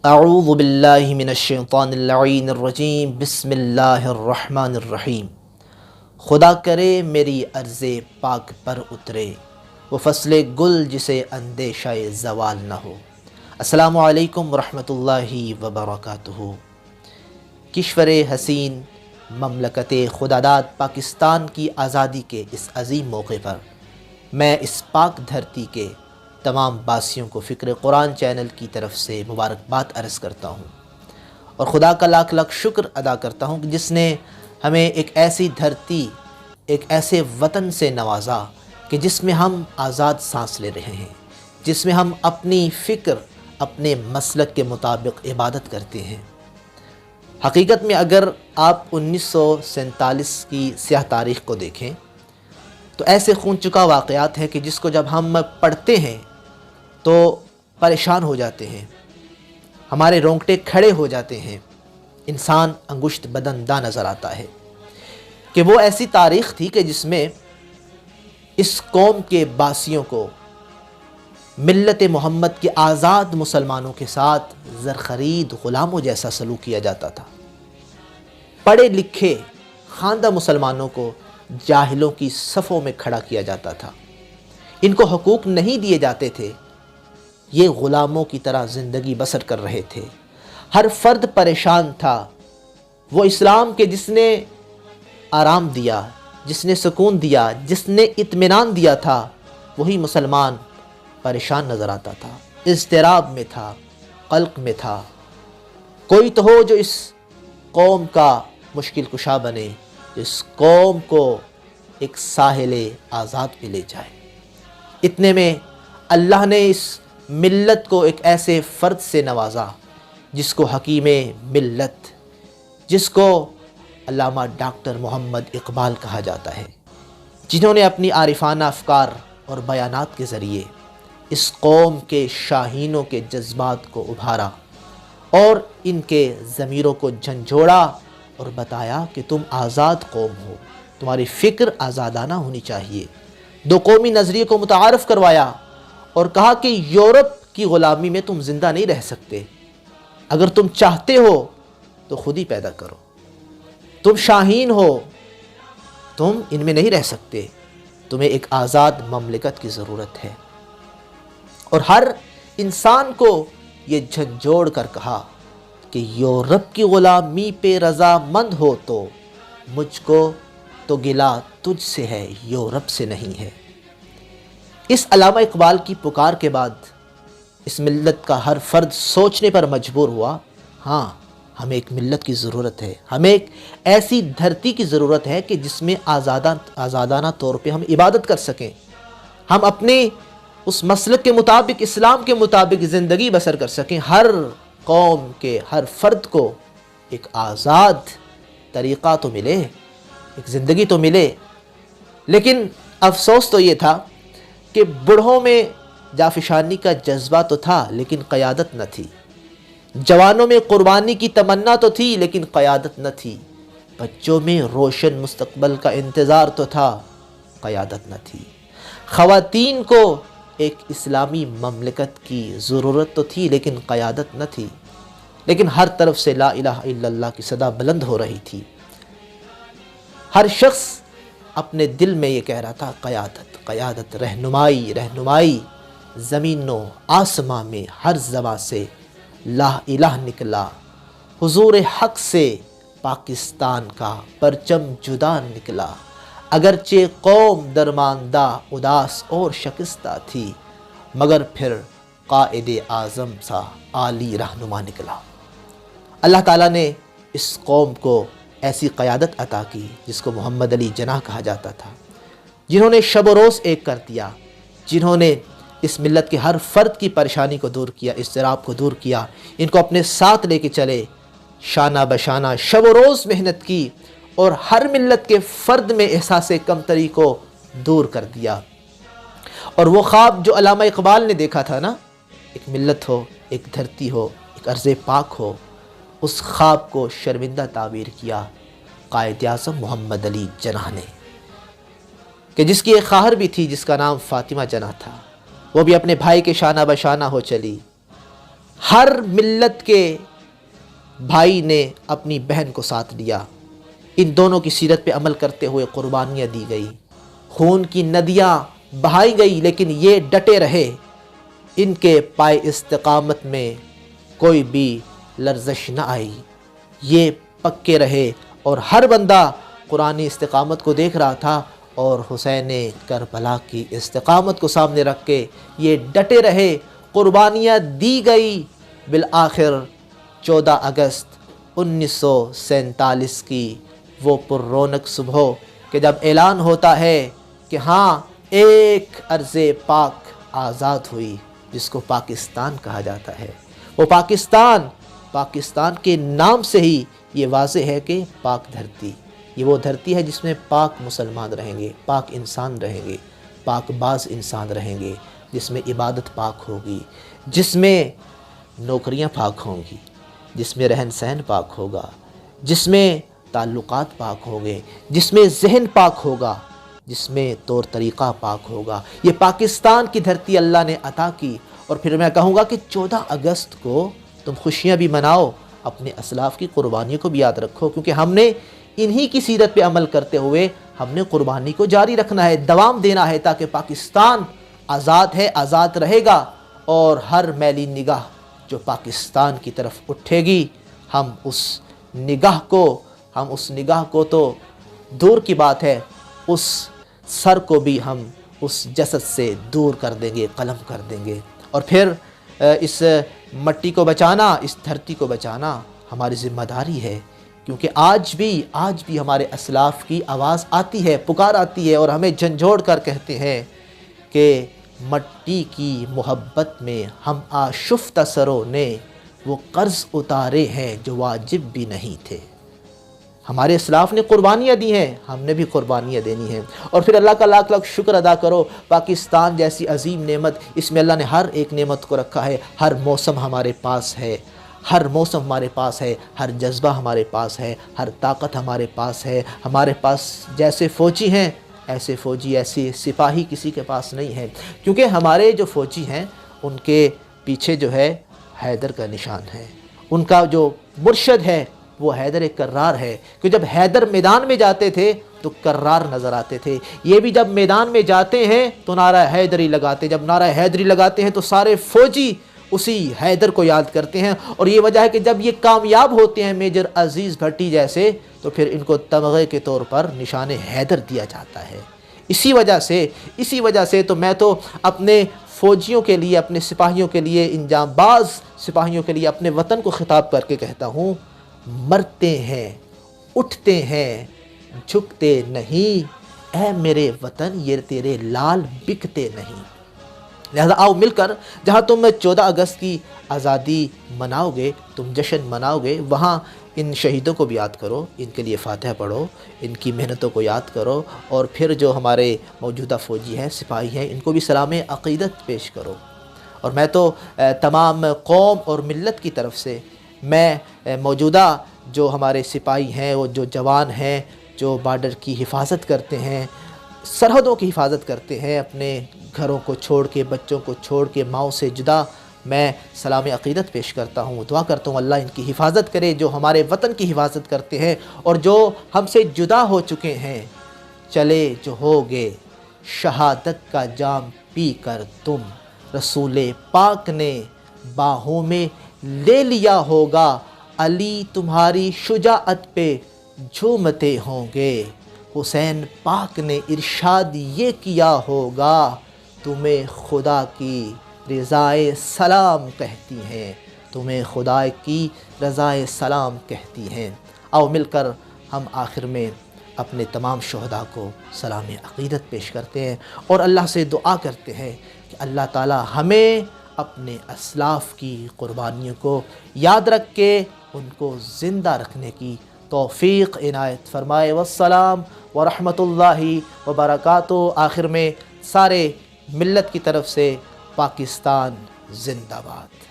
اعوذ باللہ من الشیطان اللعین الرجیم بسم اللہ الرحمن الرحیم۔ خدا کرے میری عرض پاک پر اترے، وہ فصل گل جسے اندیشہ زوال نہ ہو۔ السلام علیکم ورحمۃ اللہ وبرکاتہ۔ کشور حسین مملکت خداداد پاکستان کی آزادی کے اس عظیم موقع پر میں اس پاک دھرتی کے تمام باسیوں کو فکر قرآن چینل کی طرف سے مبارکباد عرض کرتا ہوں، اور خدا کا لاکھ لاکھ شکر ادا کرتا ہوں کہ جس نے ہمیں ایک ایسی دھرتی، ایک ایسے وطن سے نوازا کہ جس میں ہم آزاد سانس لے رہے ہیں، جس میں ہم اپنی فکر، اپنے مسلک کے مطابق عبادت کرتے ہیں۔ حقیقت میں اگر آپ 1947 کی سیاہ تاریخ کو دیکھیں تو ایسے خون چکا واقعات ہیں کہ جس کو جب ہم پڑھتے ہیں تو پریشان ہو جاتے ہیں، ہمارے رونگٹے کھڑے ہو جاتے ہیں، انسان انگشت بدندہ نظر آتا ہے کہ وہ ایسی تاریخ تھی کہ جس میں اس قوم کے باسیوں کو ملت محمد کے آزاد مسلمانوں کے ساتھ زرخرید غلاموں جیسا سلوک کیا جاتا تھا۔ پڑھے لکھے خواندہ مسلمانوں کو جاہلوں کی صفوں میں کھڑا کیا جاتا تھا، ان کو حقوق نہیں دیے جاتے تھے، یہ غلاموں کی طرح زندگی بسر کر رہے تھے۔ ہر فرد پریشان تھا۔ وہ اسلام کے جس نے آرام دیا، جس نے سکون دیا، جس نے اطمینان دیا تھا، وہی مسلمان پریشان نظر آتا تھا، اضطراب میں تھا، قلق میں تھا۔ کوئی تو ہو جو اس قوم کا مشکل کشا بنے، اس قوم کو ایک ساحل آزاد پہ لے جائے۔ اتنے میں اللہ نے اس ملت کو ایک ایسے فرد سے نوازا جس کو حکیم ملت، جس کو علامہ ڈاکٹر محمد اقبال کہا جاتا ہے، جنہوں نے اپنی عارفانہ افکار اور بیانات کے ذریعے اس قوم کے شاہینوں کے جذبات کو ابھارا اور ان کے ضمیروں کو جھنجھوڑا اور بتایا کہ تم آزاد قوم ہو، تمہاری فکر آزادانہ ہونی چاہیے۔ دو قومی نظریے کو متعارف کروایا اور کہا کہ یورپ کی غلامی میں تم زندہ نہیں رہ سکتے، اگر تم چاہتے ہو تو خود ہی پیدا کرو۔ تم شاہین ہو، تم ان میں نہیں رہ سکتے، تمہیں ایک آزاد مملکت کی ضرورت ہے۔ اور ہر انسان کو یہ جھنجھوڑ کر کہا کہ یورپ کی غلامی پہ رضا مند ہو تو مجھ کو تو گلہ تجھ سے ہے، یورپ سے نہیں ہے۔ اس علامہ اقبال کی پکار کے بعد اس ملت کا ہر فرد سوچنے پر مجبور ہوا، ہاں ہمیں ایک ملت کی ضرورت ہے، ہمیں ایک ایسی دھرتی کی ضرورت ہے کہ جس میں آزادانہ طور پہ ہم عبادت کر سکیں، ہم اپنے اس مسلک کے مطابق، اسلام کے مطابق زندگی بسر کر سکیں۔ ہر قوم کے ہر فرد کو ایک آزاد طریقہ تو ملے، ایک زندگی تو ملے۔ لیکن افسوس تو یہ تھا کہ بڑھوں میں جافشانی کا جذبہ تو تھا لیکن قیادت نہ تھی، جوانوں میں قربانی کی تمنا تو تھی لیکن قیادت نہ تھی، بچوں میں روشن مستقبل کا انتظار تو تھا، قیادت نہ تھی، خواتین کو ایک اسلامی مملکت کی ضرورت تو تھی لیکن قیادت نہ تھی۔ لیکن ہر طرف سے لا الہ الا اللہ کی صدا بلند ہو رہی تھی، ہر شخص اپنے دل میں یہ کہہ رہا تھا، قیادت قیادت، رہنمائی رہنمائی۔ زمین و آسماں میں ہر زباں سے لا الہ نکلا، حضور حق سے پاکستان کا پرچم جدا نکلا۔ اگرچہ قوم درماندہ، اداس اور شکستہ تھی، مگر پھر قائد اعظم سا عالی رہنما نکلا۔ اللہ تعالیٰ نے اس قوم کو ایسی قیادت عطا کی جس کو محمد علی جناح کہا جاتا تھا، جنہوں نے شب و روز ایک کر دیا، جنہوں نے اس ملت کے ہر فرد کی پریشانی کو دور کیا، اضطراب کو دور کیا، ان کو اپنے ساتھ لے کے چلے، شانہ بشانہ شب و روز محنت کی اور ہر ملت کے فرد میں احساس کمتری کو دور کر دیا۔ اور وہ خواب جو علامہ اقبال نے دیکھا تھا نا، ایک ملت ہو، ایک دھرتی ہو، ایک ارض پاک ہو، اس خواب کو شرمندہ تعبیر کیا قائد اعظم محمد علی جناح نے، کہ جس کی ایک خواہر بھی تھی جس کا نام فاطمہ جناح تھا، وہ بھی اپنے بھائی کے شانہ بشانہ ہو چلی، ہر ملت کے بھائی نے اپنی بہن کو ساتھ دیا، ان دونوں کی سیرت پہ عمل کرتے ہوئے قربانیاں دی گئی، خون کی ندیاں بہائی گئی، لیکن یہ ڈٹے رہے، ان کے پائے استقامت میں کوئی بھی لرزش نہ آئی، یہ پکے رہے، اور ہر بندہ قرآنی استقامت کو دیکھ رہا تھا اور حسین کربلا کی استقامت کو سامنے رکھ کے یہ ڈٹے رہے، قربانیاں دی گئی۔ بالآخر 14 اگست 1947 کی وہ پر رونق صبح کہ جب اعلان ہوتا ہے کہ ہاں ایک ارض پاک آزاد ہوئی، جس کو پاکستان کہا جاتا ہے۔ وہ پاکستان کے نام سے ہی یہ واضح ہے کہ پاک دھرتی، یہ وہ دھرتی ہے جس میں پاک مسلمان رہیں گے، پاک انسان رہیں گے، پاک باز انسان رہیں گے، جس میں عبادت پاک ہوگی، جس میں نوکریاں پاک ہوں گی، جس میں رہن سہن پاک ہوگا، جس میں تعلقات پاک ہوں گے، جس میں ذہن پاک ہوگا، جس میں طور طریقہ پاک ہوگا۔ یہ پاکستان کی دھرتی اللہ نے عطا کی۔ اور پھر میں کہوں گا کہ 14 اگست کو تم خوشیاں بھی مناؤ، اپنے اسلاف کی قربانیوں کو بھی یاد رکھو، کیونکہ ہم نے انہی کی سیرت پہ عمل کرتے ہوئے ہم نے قربانی کو جاری رکھنا ہے، دوام دینا ہے، تاکہ پاکستان آزاد ہے، آزاد رہے گا، اور ہر میلی نگاہ جو پاکستان کی طرف اٹھے گی، ہم اس نگاہ کو تو دور کی بات ہے، اس سر کو بھی ہم اس جسد سے دور کر دیں گے، قلم کر دیں گے۔ اور پھر اس مٹی کو بچانا، اس دھرتی کو بچانا ہماری ذمہ داری ہے، کیونکہ آج بھی ہمارے اسلاف کی آواز آتی ہے، پکار آتی ہے، اور ہمیں جھنجھوڑ کر کہتے ہیں کہ مٹی کی محبت میں ہم آشفتہ سروں نے وہ قرض اتارے ہیں جو واجب بھی نہیں تھے۔ ہمارے اسلاف نے قربانیاں دی ہیں، ہم نے بھی قربانیاں دینی ہیں۔ اور پھر اللہ کا لاکھ لاکھ شکر ادا کرو، پاکستان جیسی عظیم نعمت، اس میں اللہ نے ہر ایک نعمت کو رکھا ہے، ہر موسم ہمارے پاس ہے، ہر جذبہ ہمارے پاس ہے، ہر طاقت ہمارے پاس ہے۔ ہمارے پاس جیسے فوجی ہیں ایسے فوجی، ایسے سپاہی کسی کے پاس نہیں ہے، کیونکہ ہمارے جو فوجی ہیں ان کے پیچھے جو ہے حیدر کا نشان ہے، ان کا جو مرشد ہے وہ حیدر کرار ہے، کہ جب حیدر میدان میں جاتے تھے تو کرار نظر آتے تھے۔ یہ بھی جب میدان میں جاتے ہیں تو نعرہ حیدری لگاتے، جب نعرہ حیدری لگاتے ہیں تو سارے فوجی اسی حیدر کو یاد کرتے ہیں، اور یہ وجہ ہے کہ جب یہ کامیاب ہوتے ہیں میجر عزیز بھٹی جیسے، تو پھر ان کو تمغے کے طور پر نشان حیدر دیا جاتا ہے۔ اسی وجہ سے تو میں تو اپنے فوجیوں کے لیے، اپنے سپاہیوں کے لیے، ان جانباز سپاہیوں کے لیے اپنے وطن کو خطاب کر کے کہتا ہوں، مرتے ہیں، اٹھتے ہیں، جھکتے نہیں، اے میرے وطن یہ تیرے لال بکتے نہیں۔ لہذا آؤ مل کر، جہاں تم 14 اگست کی آزادی مناؤ گے، تم جشن مناؤ گے، وہاں ان شہیدوں کو بھی یاد کرو، ان کے لیے فاتحہ پڑھو، ان کی محنتوں کو یاد کرو، اور پھر جو ہمارے موجودہ فوجی ہیں، سپاہی ہیں، ان کو بھی سلام عقیدت پیش کرو۔ اور میں تو تمام قوم اور ملت کی طرف سے، میں موجودہ جو ہمارے سپاہی ہیں، وہ جو جوان ہیں، جو بارڈر کی حفاظت کرتے ہیں، سرحدوں کی حفاظت کرتے ہیں، اپنے گھروں کو چھوڑ کے، بچوں کو چھوڑ کے، ماؤں سے جدا، میں سلام عقیدت پیش کرتا ہوں، دعا کرتا ہوں اللہ ان کی حفاظت کرے، جو ہمارے وطن کی حفاظت کرتے ہیں، اور جو ہم سے جدا ہو چکے ہیں، چلے جو ہوگے شہادت کا جام پی کر تم، رسول پاک نے باہوں میں لے لیا ہوگا، علی تمہاری شجاعت پہ جھومتے ہوں گے، حسین پاک نے ارشاد یہ کیا ہوگا، تمہیں خدا کی رضائے سلام کہتی ہیں، تمہیں خدا کی رضائے سلام کہتی ہیں۔ آؤ مل کر ہم آخر میں اپنے تمام شہداء کو سلام عقیدت پیش کرتے ہیں، اور اللہ سے دعا کرتے ہیں کہ اللہ تعالی ہمیں اپنے اسلاف کی قربانیوں کو یاد رکھ کے ان کو زندہ رکھنے کی توفیق عنایت فرمائے۔ والسلام ورحمۃ اللہ وبرکاتہ۔ آخر میں سارے ملت کی طرف سے پاکستان زندہ باد۔